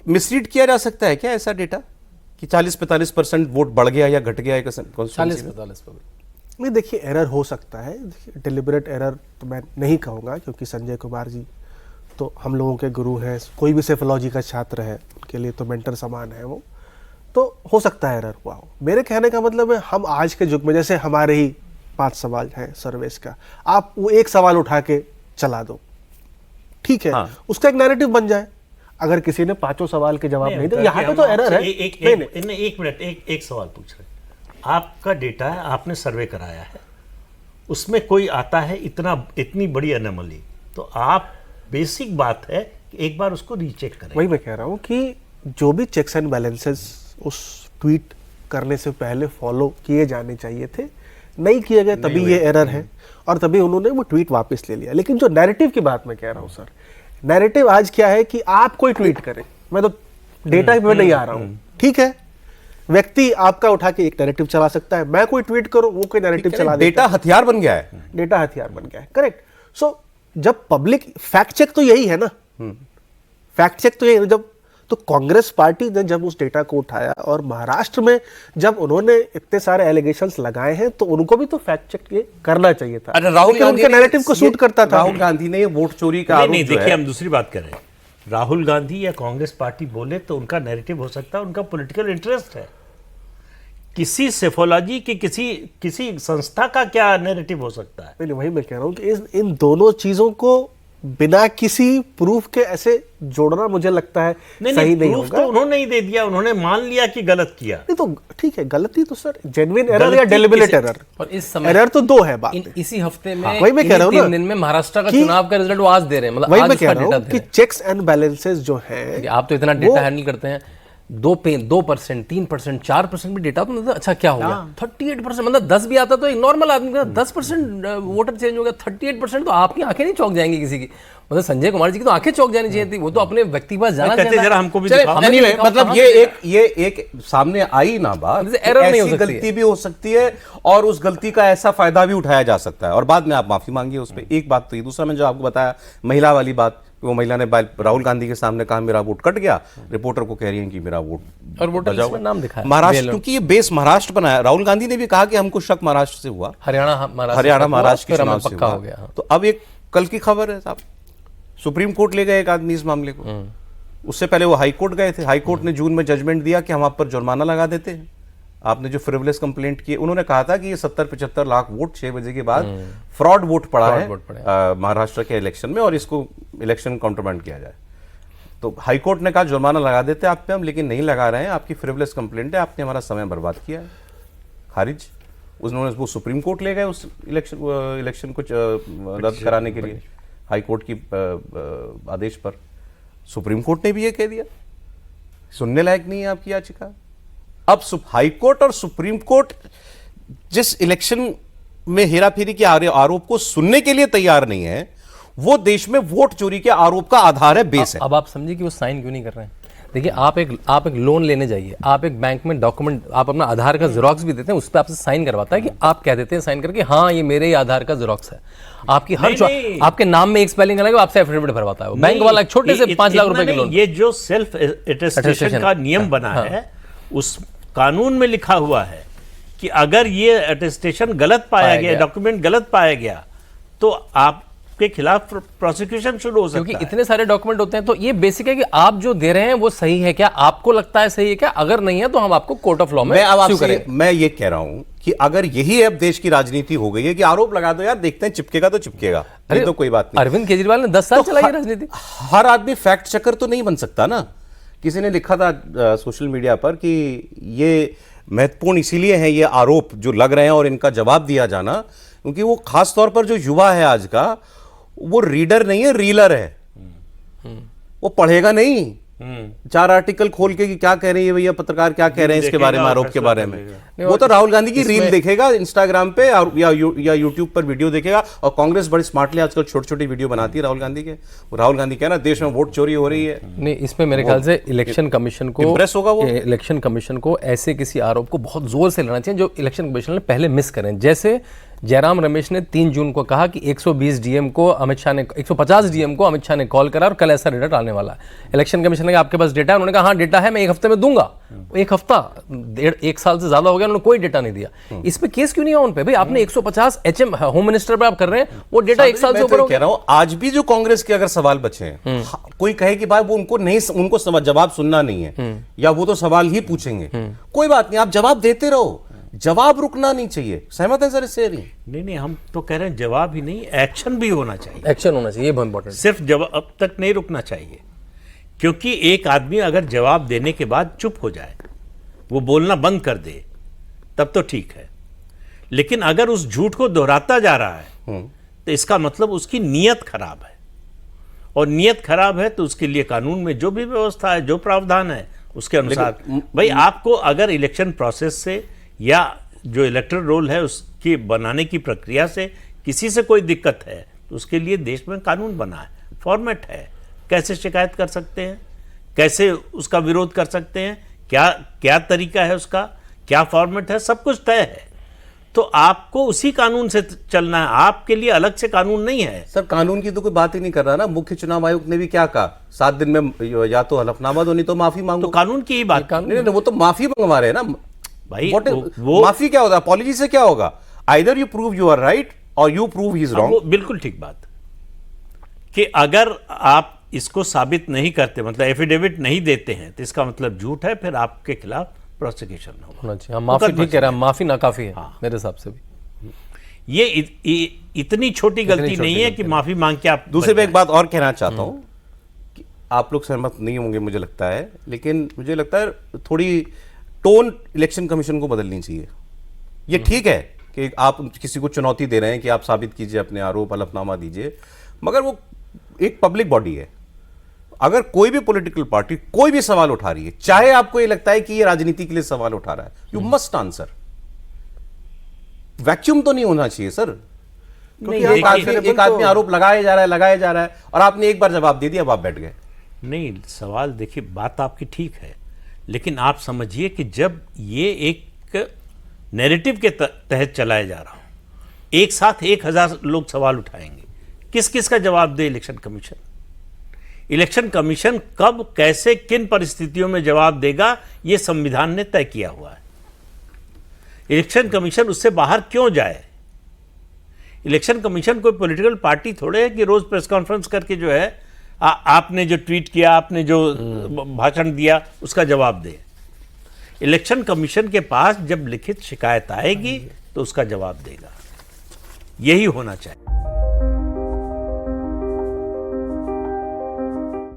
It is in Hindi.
मिसरीड किया जा सकता है क्या ऐसा डेटा कि 40-45% वोट बढ़ गया या घट गया? 40-45%? नहीं, देखिए एरर हो सकता है, डिलिबरेट एरर तो मैं नहीं कहूँगा, क्योंकि संजय कुमार जी तो हम लोगों के गुरु हैं, कोई भी सेफोलॉजी का छात्र है उनके लिए तो मेंटर समान है वो, तो हो सकता है एरर हुआ हो। मेरे कहने का मतलब है हम आज के युग में, जैसे हमारे ही 5 सवाल हैं सर्वेश का, आप वो एक सवाल उठा के चला दो, ठीक है, हाँ। उसका एक नैरेटिव बन जाए। अगर किसी ने 5 सवाल के जवाब नहीं दिए, यहाँ पे तो एरर है। एक मिनट, एक सवाल पूछ रहे, आपका डेटा है, आपने सर्वे कराया है, उसमें कोई आता है इतनी बड़ी एनोमली, तो आप बेसिक बात है कि एक बार उसको रीचेक करें। वही मैं कह रहा हूँ कि जो भी चेक्स एंड बैलेंसेस उस ट्वीट करने से पहले फॉलो किए जाने चाहिए थे, नहीं किए गए, तभी ये एरर है और तभी उन्होंने वो ट्वीट वापस ले लिया। लेकिन जो नैरेटिव की बात मैं कह रहा हूँ सर, नैरेटिव आज क्या है कि आप कोई ट्वीट करें, मैं तो डेटा पे नहीं आ रहा हूँ, ठीक है, व्यक्ति आपका उठा के एक नैरेटिव चला सकता है, मैं कोई ट्वीट करूं वो कोई नैरेटिव चला देता है। डेटा हथियार बन गया है, डेटा हथियार बन गया है, करेक्ट। सो जब पब्लिक फैक्ट चेक तो यही है ना, फैक्ट चेक तो यही, जब तो कांग्रेस पार्टी ने जब उस डेटा को उठाया और महाराष्ट्र में जब उन्होंने इतने सारे एलिगेशंस लगाए हैं, तो उनको भी तो फैक्ट चेक ये करना चाहिए था। राहुल गांधी उनके नैरेटिव को सूट करता था। राहुल गांधी ने ये वोट चोरी का आरोप, नहीं, देखिए हम दूसरी बात कर रहे हैं, राहुल गांधी या कांग्रेस पार्टी बोले तो उनका नैरेटिव हो सकता है, उनका पॉलिटिकल इंटरेस्ट है। किसी सेफोलॉजी की किसी संस्था का क्या नैरेटिव हो सकता है? नहीं, वही मैं कह रहा हूँ कि इन दोनों चीजों को बिना किसी प्रूफ के ऐसे जोड़ना मुझे लगता है सही नहीं होगा। तो उन्होंने ही दे दिया, उन्होंने मान लिया कि गलत किया। नहीं तो ठीक है, गलती तो सर जेन्युइन एरर या डेलिबरेट एरर, और इस समय एरर तो दो है बात। इसी हफ्ते में वही मैं कह रहा हूँ ना, 3 दिन में महाराष्ट्र का चुनाव का रिजल्ट वो आज दे रहे हैं, मतलब वही मैं कह रहा हूँ कि चेक्स एंड बैलेंसेस जो है, आप तो इतना डेटा हैंडल करते हैं, 2%, 3%, 4% भी डेटा, तो मतलब अच्छा क्या हो गया? 38%, मतलब 10 भी आता तो एक नॉर्मल आदमी का 10% वोटर चेंज हो गया, 38%, तो आपकी आंखें नहीं चौंक जाएंगी किसी की? मतलब संजय कुमार जी की तो आंखें चौंक जानी चाहिए थी, वो तो अपने व्यक्ति पास जाना चाहिए, जरा हमको भी मतलब ये एक सामने आई ना बात, ऐसी गलती भी हो सकती है और उस गलती का ऐसा फायदा भी उठाया जा सकता है और बाद में आप माफी मांगिए उस पर। एक बात तो ये, दूसरा मैं जो आपको बताया महिला वाली बात, वो महिला ने राहुल गांधी के सामने कहा मेरा वोट कट गया, रिपोर्टर को कह रही है कि मेरा वोट, और वोटर लिस्ट में नाम दिखाया महाराष्ट्र, क्योंकि ये बेस महाराष्ट्र बनाया। राहुल गांधी ने भी कहा कि हमको शक महाराष्ट्र से हुआ, हरियाणा महाराष्ट्र के चुनाव से पक्का हुआ। हो गया। तो अब एक कल की खबर है साहब, सुप्रीम कोर्ट ले गए एक आदमी इस मामले को, उससे पहले वो हाई कोर्ट गए थे, हाई कोर्ट ने जून में जजमेंट दिया कि हम आप पर जुर्माना लगा देते हैं, आपने जो फ्रिवलेस कंप्लेंट की। उन्होंने कहा था कि ये 70-75 लाख वोट 6 बजे के बाद फ्रॉड वोट पड़ा है महाराष्ट्र के इलेक्शन में और इसको इलेक्शन काउंटरमांड किया जाए। तो हाई कोर्ट ने कहा जुर्माना लगा देते आप पे हम, लेकिन नहीं लगा रहे हैं, आपकी फ्रिवलेस कंप्लेंट है, आपने हमारा समय बर्बाद किया है, खारिज। उन्होंने वो सुप्रीम कोर्ट ले गए उस इलेक्शन को रद्द कराने के लिए, हाई कोर्ट की आदेश पर। सुप्रीम कोर्ट ने भी ये कह दिया सुनने लायक नहीं है आपकी याचिका। अब हाई कोर्ट और सुप्रीम कोर्ट जिस इलेक्शन में हेराफेरी के आरोप को सुनने के लिए तैयार नहीं है, वो देश में वोट चोरी के आरोप का आधार है, बेस है। अब आप समझिए कि वो साइन क्यों नहीं कर रहे हैं। देखिए, आप एक लोन लेने जाइए, आप एक बैंक में डॉक्यूमेंट, आप अपना आधार का जेरोक्स भी देते हैं, उस पर आपसे साइन करवाता है कि आप कह देते हैं साइन करके, हाँ ये मेरे ही आधार का जेरोक्स है। आपकी आपके नाम में एक स्पेलिंग अलग है, आपसे एफिडेविट भरवाता है वो बैंक वाला, छोटे से 5 लाख रुपए के लोन। ये जो सेल्फ अटेस्टेशन का नियम बना है, उस कानून में लिखा हुआ है कि अगर ये अटेस्टेशन गलत पाया गया, डॉक्यूमेंट गलत पाया गया, तो आपके खिलाफ प्रोसिक्यूशन शुरू हो सकता है। क्योंकि इतने सारे डॉक्यूमेंट होते हैं, तो ये बेसिक है कि आप जो दे रहे हैं वो सही है क्या, आपको लगता है सही है क्या, अगर नहीं है तो हम आपको कोर्ट ऑफ लॉ में सू करें। मैं ये कह रहा हूं कि अगर यही अब देश की राजनीति हो गई है कि आरोप लगा दो यार, देखते हैं चिपकेगा तो चिपकेगा, नहीं तो कोई बात नहीं। अरविंद केजरीवाल ने 10 साल चलाई राजनीति। हर आदमी फैक्ट चेकर तो नहीं बन सकता ना। किसी ने लिखा था सोशल मीडिया पर कि ये महत्वपूर्ण इसीलिए है ये आरोप जो लग रहे हैं और इनका जवाब दिया जाना, क्योंकि वो खास तौर पर जो युवा है आज का, वो रीडर नहीं है, रीलर है। वो पढ़ेगा नहीं 4 आर्टिकल खोल के कि क्या कह रही है भैया पत्रकार, क्या कह रहे हैं इसके बारे में, आरोप के बारे में। वो तो राहुल गांधी की रील देखेगा इंस्टाग्राम पे या यूट्यूब पर वीडियो देखेगा। और कांग्रेस बड़ी स्मार्टली आजकल छोटी छोटी वीडियो बनाती है राहुल गांधी के। राहुल गांधी कह रहा देश में वोट चोरी हो रही है। नहीं, इसमें मेरे ख्याल से इलेक्शन कमीशन को इंप्रेस होगा, वो इलेक्शन कमीशन को ऐसे किसी आरोप को बहुत जोर से लेना चाहिए जो इलेक्शन कमीशन ने पहले मिस करें। जैसे जयराम रमेश ने 3 जून को कहा कि 120 डीएम को अमित शाह ने 150 डीएम को अमित शाह ने कॉल करा और कल ऐसा रिजल्ट आने वाला है। इलेक्शन कमीशन ने कहा आपके पास डेटा है, उन्होंने कहा हाँ डेटा है, मैं 1 हफ्ते में दूंगा। 1 हफ्ता 1 साल से ज्यादा हो गया, उन्होंने कोई डेटा नहीं दिया। इस पे केस क्यों नहीं है उन पे? भाई आपने 150 एचएम होम मिनिस्टर पे आप कर रहे हैं, वो डेटा 1 साल से ऊपर हो कह रहा हूं, आज भी जो कांग्रेस के अगर सवाल बचे हैं, कोई कहे कि भाई वो उनको जवाब सुनना नहीं है या वो तो सवाल ही पूछेंगे, कोई बात नहीं, आप जवाब देते रहो, जवाब रुकना नहीं चाहिए। सहमत है सर इससे? नहीं, हम तो कह रहे हैं जवाब ही नहीं, एक्शन भी होना चाहिए। एक्शन होना चाहिए, ये बहुत इंपॉर्टेंट। सिर्फ जवाब अब तक नहीं रुकना चाहिए, क्योंकि एक आदमी अगर जवाब देने के बाद चुप हो जाए, वो बोलना बंद कर दे, तब तो ठीक है। लेकिन अगर उस झूठ को दोहराता जा रहा है तो इसका मतलब उसकी नीयत खराब है, और नीयत खराब है तो उसके लिए कानून में जो भी व्यवस्था है, जो प्रावधान है, उसके अनुसार भाई आपको अगर इलेक्शन प्रोसेस से या जो इलेक्टोरल रोल है उसकी बनाने की प्रक्रिया से किसी से कोई दिक्कत है तो उसके लिए देश में कानून बना है, फॉर्मेट है, कैसे शिकायत कर सकते हैं, कैसे उसका विरोध कर सकते हैं, क्या तरीका है उसका, क्या फॉर्मेट है, सब कुछ तय है। तो आपको उसी कानून से चलना है, आपके लिए अलग से कानून नहीं है। सर कानून की तो कोई बात ही नहीं कर रहा ना। मुख्य चुनाव आयोग ने भी क्या कहा, 7 दिन में या तो हलफनामा दो, नहीं तो माफी मांगो। तो कानून की ही बात, नहीं, वो तो माफी मंगवा रहे हैं ना भाई। वो माफी क्या होता है? अपॉलॉजी से क्या होगा? Either you prove you are right और you prove he is wrong. बिल्कुल ठीक बात कि अगर आप इसको साबित नहीं करते, मतलब एफिडेविट नहीं देते हैं, तो इसका मतलब झूठ है, फिर आपके खिलाफ प्रोसिक्यूशन होना चाहिए। माफी ठीक कह रहा है, माफी नाकाफी है मेरे हिसाब से भी। ये इतनी छोटी गलती नहीं है कि माफी मांग के आप। दूसरे पे एक बात और कहना चाहता हूं कि आप लोग सहमत नहीं होंगे मुझे लगता है, लेकिन मुझे लगता है थोड़ी टोन इलेक्शन कमीशन को बदलनी चाहिए। ये ठीक है कि आप किसी को चुनौती दे रहे हैं कि आप साबित कीजिए अपने आरोप, हलफनामा दीजिए, मगर वो एक पब्लिक बॉडी है। अगर कोई भी पॉलिटिकल पार्टी कोई भी सवाल उठा रही है, चाहे आपको ये लगता है कि ये राजनीति के लिए सवाल उठा रहा है, यू मस्ट आंसर। वैक्यूम तो नहीं होना चाहिए सर, क्योंकि एक आदमी आरोप लगाया जा रहा है और आपने एक बार जवाब दे दिया, अब आप बैठ गए। नहीं, सवाल देखिए, बात आपकी ठीक है, लेकिन आप समझिए कि जब ये एक नैरेटिव के तहत चलाया जा रहा हो, एक साथ 1000 लोग सवाल उठाएंगे, किस किस का जवाब दे इलेक्शन कमीशन? इलेक्शन कमीशन कब, कैसे, किन परिस्थितियों में जवाब देगा, यह संविधान ने तय किया हुआ है। इलेक्शन कमीशन उससे बाहर क्यों जाए? इलेक्शन कमीशन कोई पॉलिटिकल पार्टी थोड़े है कि रोज प्रेस कॉन्फ्रेंस करके जो है आपने जो ट्वीट किया, आपने जो भाषण दिया, उसका जवाब दे। इलेक्शन कमीशन के पास जब लिखित शिकायत आएगी तो उसका जवाब देगा। यही होना चाहिए।